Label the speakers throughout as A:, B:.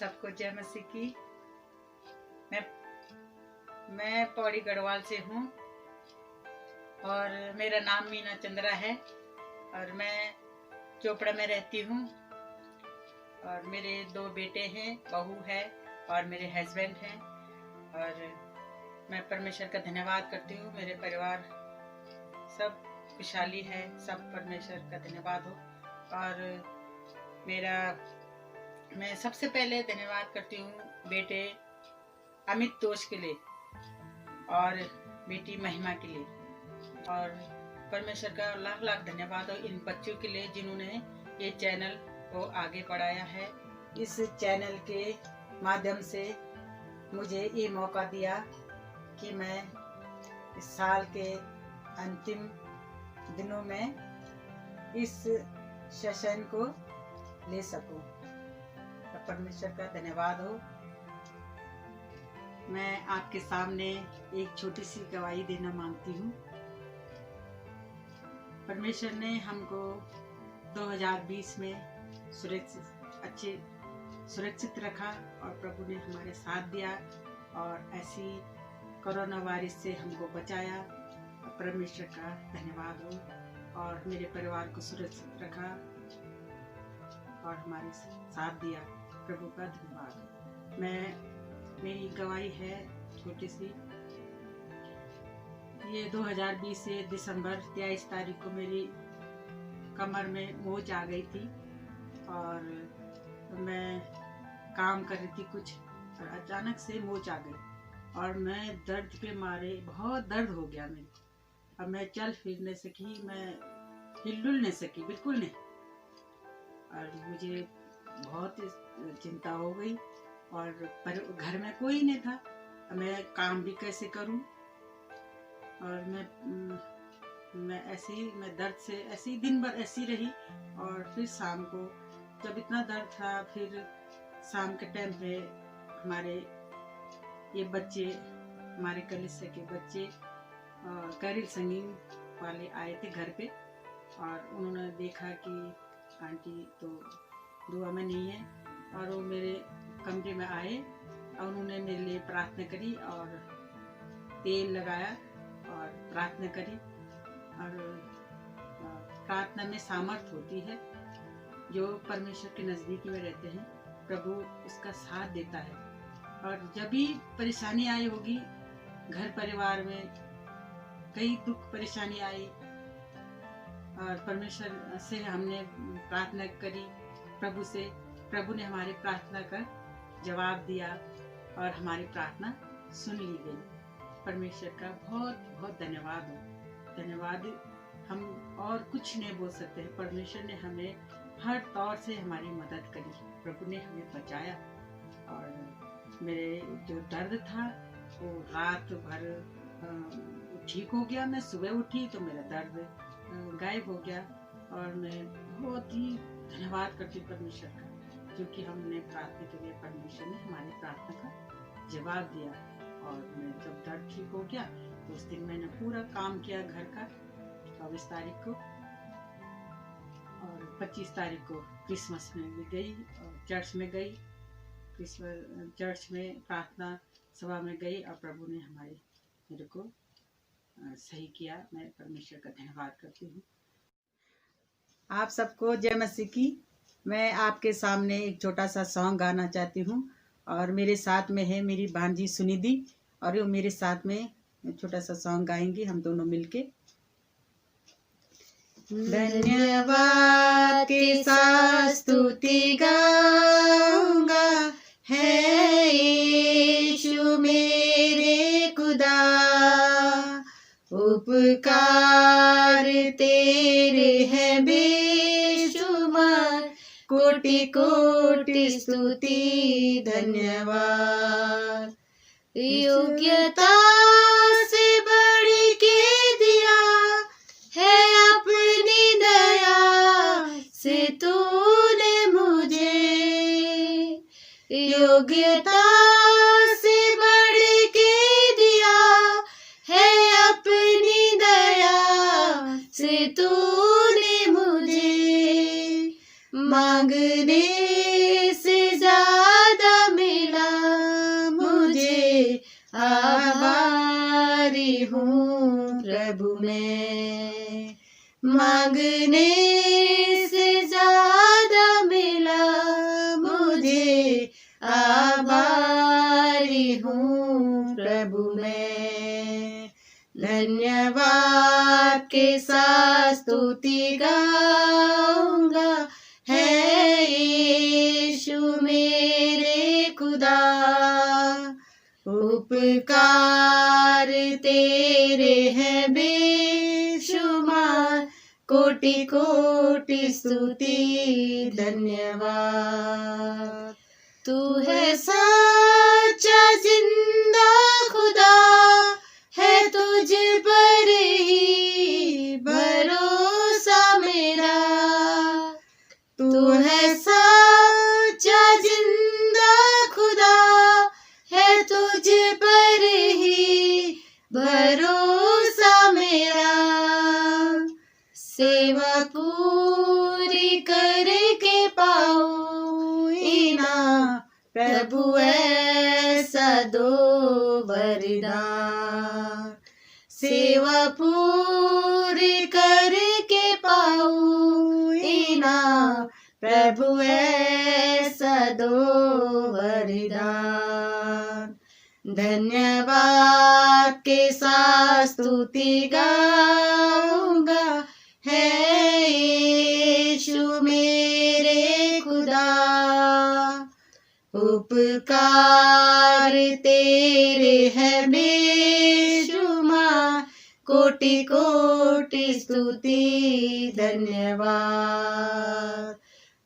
A: सबको जय मसीह की। मैं पौड़ी गढ़वाल से हूँ और मेरा नाम मीना चंद्रा है और मैं चोपड़ा में रहती हूँ और मेरे 2 बेटे हैं, बहू है और मेरे हस्बैंड हैं। और मैं परमेश्वर का धन्यवाद करती हूँ। मेरे परिवार सब खुशहाली है, सब परमेश्वर का धन्यवाद हो। और मैं सबसे पहले धन्यवाद करती हूँ बेटे अमित तोष के लिए और बेटी महिमा के लिए। और परमेश्वर का लाख लाख धन्यवाद हो इन बच्चों के लिए जिन्होंने ये चैनल को आगे बढ़ाया है। इस चैनल के माध्यम से मुझे ये मौका दिया कि मैं इस साल के अंतिम दिनों में इस सेशन को ले सकूं। तो परमेश्वर का धन्यवाद हो। मैं आपके सामने एक छोटी सी गवाही देना मांगती हूँ। परमेश्वर ने हमको 2020 में सुरक्षित रखा और प्रभु ने हमारे साथ दिया और ऐसी कोरोना वायरस से हमको बचाया। परमेश्वर का धन्यवाद हो और मेरे परिवार को सुरक्षित रखा और हमारे साथ दिया। प्रभु का धन्यवाद। मेरी गवाही है छोटी सी। ये 2020 से दिसंबर 23 तारीख को मेरी कमर में मोच आ गई थी और मैं काम कर रही थी कुछ और अचानक से मोच आ गई और मैं दर्द के मारे बहुत दर्द हो गया मेरे। अब मैं चल फिर नहीं सकी, मैं हिलडुल नहीं सकी, बिल्कुल नहीं। और मुझे बहुत चिंता हो गई और पर घर में कोई नहीं था, मैं काम भी कैसे करूं। और मैं दर्द से ऐसे ही दिन भर ऐसी रही। और फिर शाम को जब इतना दर्द था, फिर शाम के टाइम पे हमारे ये बच्चे, हमारे कलीसिया के बच्चे कैरिल सिंगिंग वाले आए थे घर पे और उन्होंने देखा कि आंटी तो दुआ में नहीं है और वो मेरे कमरे में आए और उन्होंने मेरे लिए प्रार्थना करी और तेल लगाया और प्रार्थना करी। और प्रार्थना में सामर्थ होती है। जो परमेश्वर के नज़दीक में रहते हैं प्रभु उसका साथ देता है। और जब भी परेशानी आई होगी घर परिवार में, कई दुख परेशानी आई और परमेश्वर से हमने प्रार्थना करी प्रभु से, प्रभु ने हमारी प्रार्थना का जवाब दिया और हमारी प्रार्थना सुन ली गई। परमेश्वर का बहुत बहुत धन्यवाद हो। धन्यवाद हम और कुछ नहीं बोल सकते हैं। परमेश्वर ने हमें हर तौर से हमारी मदद करी, प्रभु ने हमें बचाया। और मेरे जो दर्द था वो रात भर ठीक हो गया। मैं सुबह उठी तो मेरा दर्द गायब हो गया और मैं बहुत ही धन्यवाद करती हूँ परमेश्वर का, क्योंकि हमने प्रार्थना के लिए परमेश्वर ने हमारी प्रार्थना का जवाब दिया। और मैं जब दर्द ठीक हो गया तो उस दिन मैंने पूरा काम किया घर का 24 तारीख को। और 25 तारीख को क्रिसमस में भी गई और चर्च में गई, क्रिसमस चर्च में प्रार्थना सभा में गई और प्रभु ने मेरे को सही किया। मैं परमेश्वर का धन्यवाद करती हूँ। आप सबको जय मसीह की। मैं आपके सामने एक छोटा सा सॉन्ग गाना चाहती हूँ और मेरे साथ में है मेरी भांजी सुनिधि और वो मेरे साथ में छोटा सा सॉन्ग गाएंगे हम दोनों मिलके। धन्यवाद के साथ स्तुति गाऊंगा है यीशु मेरे खुदा, उपकार तेरे हैं बेशुमार, कोटि कोटि स्तुति धन्यवाद। योग्यता से बढ़ के दिया है अपनी दया से तूने मुझे, योग्यता से बढ़ के दिया है अपनी दया से तूने मुझे, मांगने से ज्यादा
B: आभारी हूँ प्रभु मैं। मांगने से ज्यादा मिला मुझे, आभारी हूँ प्रभु मैं। धन्यवाद के साथ स्तुति गाऊंगा, है यीशु मेरे खुदा। उपकार तेरे हैं बेशुमार, कोटि कोटि स्तुति धन्यवाद। तू है सच्चा जिंदा खुदा, है तुझ पर ही भरोसा मेरा। तू है सच्चा जिंदा खुदा, है तुझ पर ही भरोसा मेरा। सेवा पूरी करके पाऊं इनाम, प्रभु ऐसा दो वरदान। सेवा पूरी करके पाऊं इनाम, प्रभु ऐसा दो वरदान। धन्यवाद के साथ स्तुति गाऊंगा, है यीशु मेरे खुदा। उपकार तेरे हैं बेशुमार, कोटि कोटि स्तुति धन्यवाद।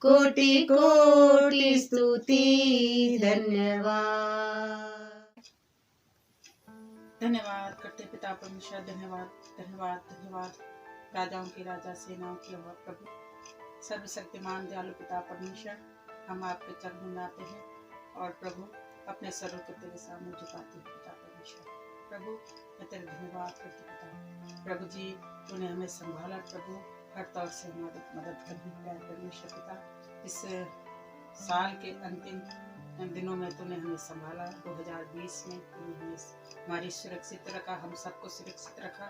B: कोटि कोटि स्तुति धन्यवाद।
A: धन्यवाद करते पिता परमेश्वर, धन्यवाद धन्यवाद धन्यवाद। राजाओं के राजा, सेनाओं के प्रभु, सर्वशक्तिमान दयालु पिता परमेश्वर, हम आपके चरणों में आते हैं और प्रभु अपने सरों को तेरे सामने झुकाते हैं पिता परमेश्वर। प्रभु मैं तेरे धन्यवाद करती पिता। प्रभु जी तूने हमें संभाला प्रभु, हर तौर से हमारी मदद करनी प्यार परमेश्वर पिता। इस साल के अंतिम दिनों में तूने हमें संभाला। 2020 में तूने हमें हमारी सुरक्षित रखा, हम सबको सुरक्षित रखा।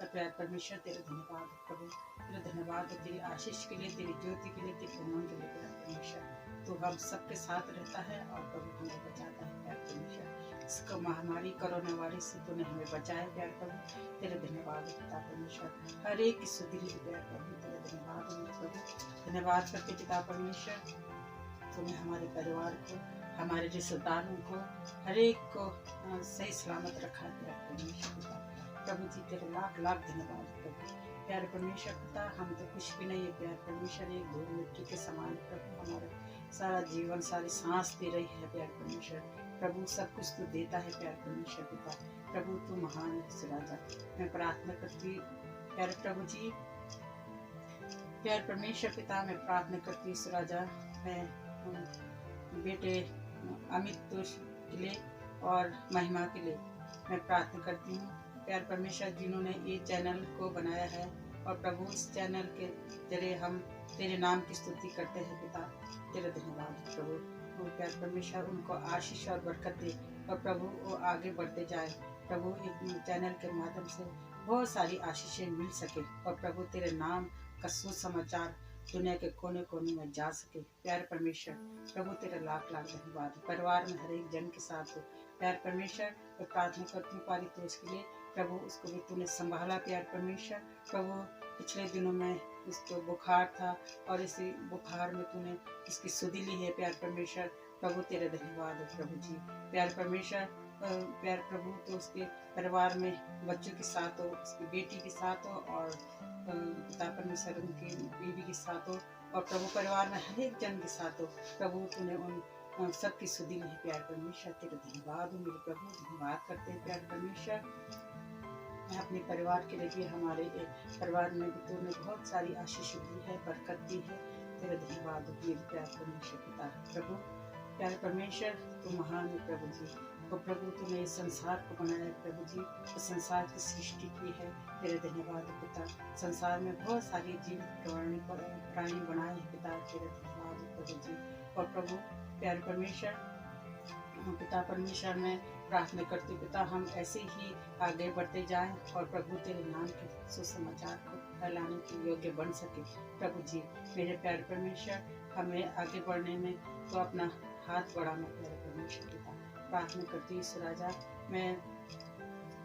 A: प्यार परमेश्वर तेरे धन्यवाद प्रभु, तेरे धन्यवाद तेरी आशीष के लिए, तेरी ज्योति के लिए, तेरे उमंग के लिए प्यार परमेश्वर। तू हम सबके साथ रहता है और प्रभु हमें बचाता है प्यार परमेश्वर। इसको महामारी कोरोना वायरस से तूने हमें बचाया प्यार प्रभु, तेरे धन्यवाद पिता परमेश्वर। हर एक की सुधरी प्यार प्रभु, तेरे धन्यवाद प्रभु। धन्यवाद करके पिता परमेश्वर तूने हमारे परिवार को, हमारे रिश्तेदारों को, हर एक को सही सलामत रखा प्यार परमेश्वर पिता। प्रभु जी तेरे लाख लाख धन्यवाद प्रभु। प्यार परमेश्वर पिता हम तो कुछ भी नहीं है प्यार परमेश्वर, एक धूल मिट्टी के समान प्रभु। हमारा सारा जीवन, सारी सांस दे रही है प्यार परमेश्वर। प्रभु सब कुछ तू देता है प्यार परमेश्वर पिता। प्रभु तू महान है राजा। मैं प्रार्थना करती प्यार प्रभु जी, प्यार परमेश्वर पिता मैं प्रार्थना करती हूँ राजा। मैं बेटे अमित के लिए और महिमा के लिए मैं प्रार्थना करती हूँ प्यार परमेश्वर, जिन्होंने ये चैनल को बनाया है और प्रभु इस चैनल के जरिए हम तेरे नाम की स्तुति करते हैं पिता। तेरे धन्यवाद प्रभु। वो प्यार परमेश्वर उनको आशीष और बरकत दे और प्रभु वो आगे बढ़ते जाए प्रभु। एक चैनल के माध्यम से बहुत सारी आशीषें मिल सके और प्रभु तेरे नाम का सुसमाचार दुनिया के कोने कोने में जा सके प्यार परमेश्वर। प्रभु तेरा लाख लाख धन्यवाद। परिवार में हर एक जन के साथ हो प्यार परमेश्वर। मैं प्रार्थना करती हूँ पारितोष के लिए प्रभु, उसको भी तूने संभाला प्यार परमेश्वर। प्रभु पिछले दिनों में उसको बुखार था और इसी बुखार में तूने इसकी सुधि ली है प्यार परमेश्वर। प्रभु तेरे धन्यवाद हो प्रभु जी। प्यार परमेश्वर प्यार प्रभु तो उसके परिवार में बच्चों के साथ हो, उसकी बेटी के साथ हो और पिता परमेश्वर उनकी बीवी के साथ हो और प्रभु परिवार में हर एक जन के साथ हो। प्रभु तूने उन सबकी सुधि ली है प्यार परमेश्वर। तेरे धन्यवाद हो मेरे प्रभु। धन्यवाद करते हैं प्यार परमेश्वर। मैं अपने परिवार के लिए भी, हमारे परिवार में भी तूने बहुत सारी आशीष दी है, बरकत दी है। तेरे धन्यवाद हो मेरे प्यार परमेश्वर पिता। प्रभु प्यार परमेश्वर तू महान है प्रभु जी। तो प्रभु तूने इस संसार को बनाया है प्रभु जी, इस संसार की सृष्टि की है। तेरे धन्यवाद पिता। संसार में बहुत सारी जीवित प्राणी बनाए हैं पिता। तेरे धन्यवाद प्रभु जी। और प्रभु प्यार परमेश्वर पिता परमेश्वर में प्रार्थना करती हूँ पिता, हम ऐसे ही आगे बढ़ते जाएं और प्रभु तेरे नाम के सुसमाचार को फैलाने के योग्य बन सके। प्रभु जी मेरे प्यारे परमेश्वर, हमें आगे बढ़ने में तो अपना हाथ बढ़ाना प्यारे परमेश्वर पिता। प्रार्थना करती हूँ राजा, मैं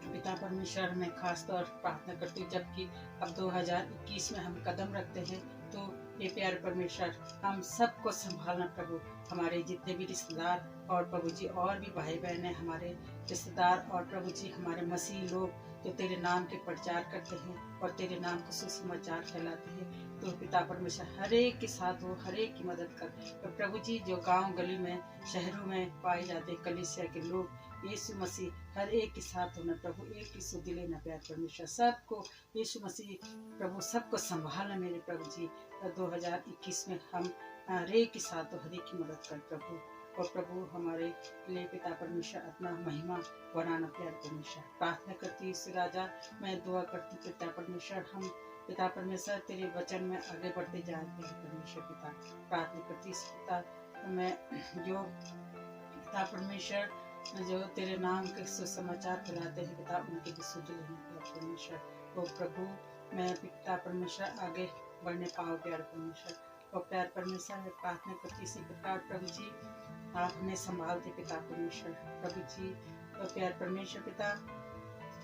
A: पिता परमेश्वर में खास तौर प्रार्थना करती हूँ, जबकि अब 2021 में हम कदम रखते हैं, तो ये प्यारे परमेश्वर हम सबको संभालना प्रभु। हमारे जितने भी रिश्तेदार और प्रभु जी और भी भाई बहन हैं, हमारे रिश्तेदार और प्रभु जी हमारे मसीह लोग जो तेरे नाम के प्रचार करते हैं और तेरे नाम को सुसमाचार फैलाते हैं, तो पिता परमेश्वर हर एक के साथ हो, हर एक की मदद कर। तो प्रभु जी जो गांव गली में शहरों में पाए जाते कलीसिया के लोग, यीशु मसीह हर एक के साथ होना प्रभु, एक की सुधि लेना प्यार परमेश्वर, सबको यीशु मसीह प्रभु सबको संभालना मेरे प्रभु जी। 2021 में हम हर एक के साथ हर एक की मदद कर प्रभु। और प्रभु हमारे लिए पिता परमेश्वर अपना महिमा बनाना प्यार परमेश्वर। प्रार्थना करती इस राजा, मैं दुआ करती पिता परमेश्वर, हम पिता परमेश्वर तेरे वचन में आगे बढ़ते जाए प्यार परमेश्वर पिता। प्रार्थना करती इस पिता, मैं जो पिता परमेश्वर जो तेरे नाम के सुसमाचार फैलाते हैं पिता, उनके भी सुध लेना प्यार परमेश्वर। तो प्रभु मैं पिता परमेश्वर आगे बढ़ने पाओ प्यार परमेश्वर। और प्यार परमेश्वर मैं प्रार्थना करती इसी प्रकार प्रभु जी आप हमें संभालते पिता परमेश्वर। प्रभु जी तो प्यार परमेश्वर पिता,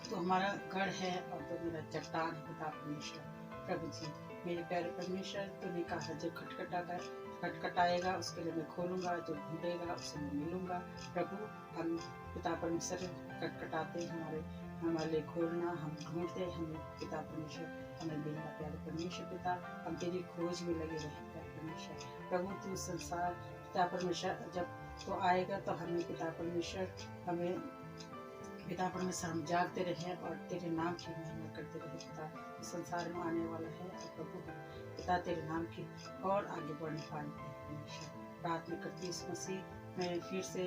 A: तो हमारा गढ़ है और तो मेरा चट्टान है पिता परमेश्वर। प्रभु जी मेरे प्यारे परमेश्वर, तूने कहा जो खटखटाएगा उसके लिए मैं खोलूंगा, जो ढूंढेगा उसे मैं मिलूंगा। प्रभु हम पिता परमेश्वर खटखटाते हमारे लिए खोलना, हम ढूंढते हमें पिता परमेश्वर हमें मिलना प्यारे परमेश्वर पिता। हम तेरी खोज में लगे रहे प्यारे परमेश्वर। प्रभु तू संसार पिता परमेश्वर जब तो आएगा तो हमें पिता परमेश्वर हमें पिता परमेश्वर हम जागते रहे और तेरे नाम की महिमा करते रहे पिता। संसार में आने वाला है और प्रभु पिता तेरे नाम की और आगे बढ़ने पाएंगे परमेश्वर। प्रार्थना करती इस मसीह, मैं फिर से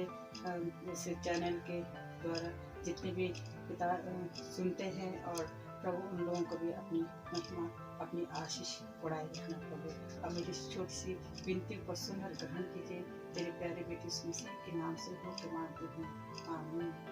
A: इस चैनल के द्वारा जितने भी पिता सुनते हैं और प्रभु उन लोगों को भी अपनी महिमा अपनी आशीष बढ़ाए रखना प्रभु। अब मेरी छोटी सी विनती को सुनकर ग्रहण कीजिए, तेरे प्यारे बेटी मसीह के नाम से हो के मांगते हैं, आमीन।